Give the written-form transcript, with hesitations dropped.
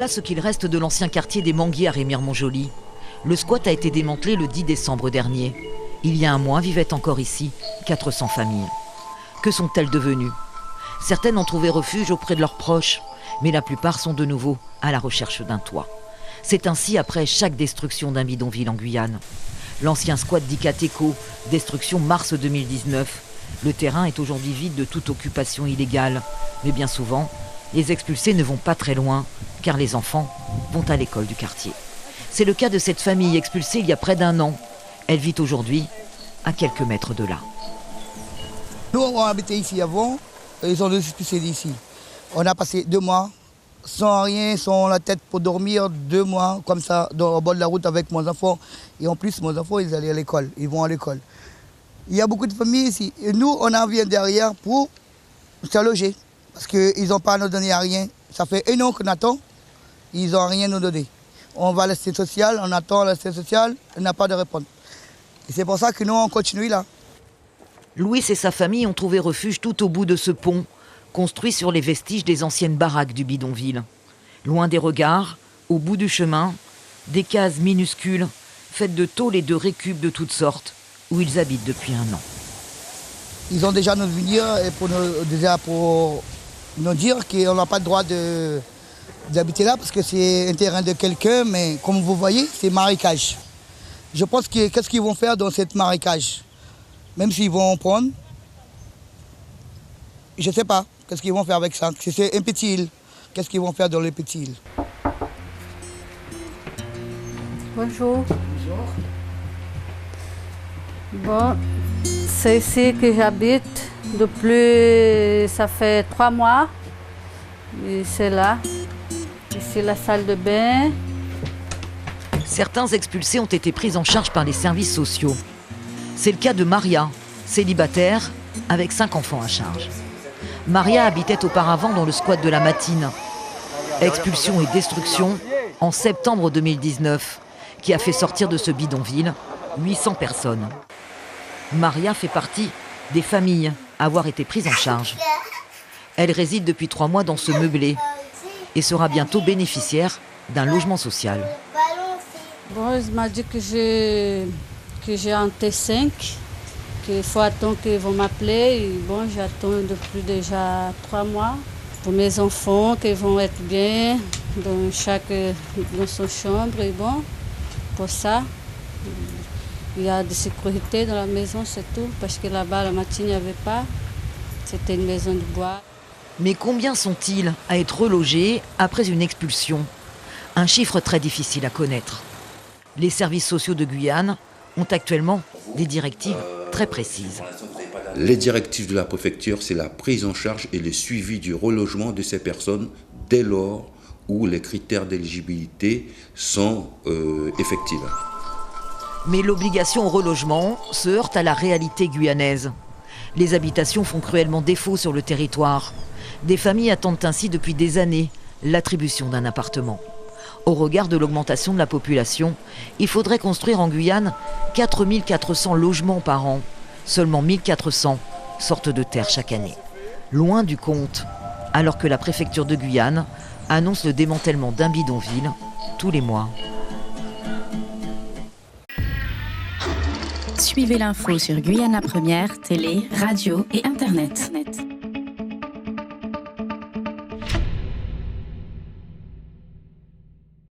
Là, ce qu'il reste de l'ancien quartier des Manguiers à Rémire-Montjoly. Le squat a été démantelé le 10 décembre dernier. Il y a un mois, vivaient encore ici 400 familles. Que sont-elles devenues? Certaines ont trouvé refuge auprès de leurs proches, mais la plupart sont de nouveau à la recherche d'un toit. C'est ainsi après chaque destruction d'un bidonville en Guyane. L'ancien squat d'Ikateco, destruction mars 2019. Le terrain est aujourd'hui vide de toute occupation illégale. Mais bien souvent, les expulsés ne vont pas très loin, car les enfants vont à l'école du quartier. C'est le cas de cette famille expulsée il y a près d'1 an. Elle vit aujourd'hui à quelques mètres de là. Nous, on habitait ici avant, et ils ont expulsés d'ici. On a passé 2 mois sans rien, sans la tête pour dormir, 2 mois comme ça, au bord de la route avec mes enfants. Et en plus, mes enfants, ils allaient à l'école, ils vont à l'école. Il y a beaucoup de familles ici. Et nous, on en vient derrière pour se loger. Parce qu'ils n'ont pas à nous donner rien. Ça fait 1 an qu'on attend, ils n'ont rien à nous donner. On va à l'assistance sociale, on attend l'assistance sociale, on n'a pas de réponse. Et c'est pour ça que nous, on continue là. Louis et sa famille ont trouvé refuge tout au bout de ce pont, construit sur les vestiges des anciennes baraques du bidonville. Loin des regards, au bout du chemin, des cases minuscules, faites de tôles et de récupes de toutes sortes, où ils habitent depuis 1 an. Ils ont déjà nous venir et pour nous dire qu'on n'a pas le droit d'habiter là parce que c'est un terrain de quelqu'un, mais comme vous voyez, c'est marécage. Je pense qu'est-ce qu'ils vont faire dans cette marécage? Même s'ils vont en prendre, je ne sais pas qu'est-ce qu'ils vont faire avec ça. Si c'est un petit île, qu'est-ce qu'ils vont faire dans les petits îles? Bonjour. Bonjour. Bon, c'est ici que j'habite depuis, ça fait 3 mois. Et c'est là. Ici la salle de bain. Certains expulsés ont été pris en charge par les services sociaux. C'est le cas de Maria, célibataire, avec 5 enfants à charge. Maria habitait auparavant dans le squat de la Matine. Expulsion et destruction en septembre 2019, qui a fait sortir de ce bidonville 800 personnes. Maria fait partie des familles à avoir été prises en charge. Elle réside depuis 3 mois dans ce meublé et sera bientôt bénéficiaire d'un logement social. Bon, il m'a dit que j'ai un T5, qu'il faut attendre qu'ils vont m'appeler. Et bon, j'attends depuis déjà 3 mois pour mes enfants, qu'ils vont être bien dans son chambre. Et bon, pour ça, il y a de sécurité dans la maison, c'est tout. Parce que là-bas, la matinée, il n'y avait pas. C'était une maison de bois. Mais combien sont-ils à être relogés après une expulsion? Un chiffre très difficile à connaître. Les services sociaux de Guyane ont actuellement des directives très précises. Les directives de la préfecture, c'est la prise en charge et le suivi du relogement de ces personnes dès lors où les critères d'éligibilité sont effectifs. Mais l'obligation au relogement se heurte à la réalité guyanaise. Les habitations font cruellement défaut sur le territoire. Des familles attendent ainsi depuis des années l'attribution d'un appartement. Au regard de l'augmentation de la population, il faudrait construire en Guyane 4400 logements par an. Seulement 1400 sortent de terre chaque année. Loin du compte, alors que la préfecture de Guyane annonce le démantèlement d'un bidonville tous les mois. Suivez l'info sur Guyane la Première, télé, radio et internet.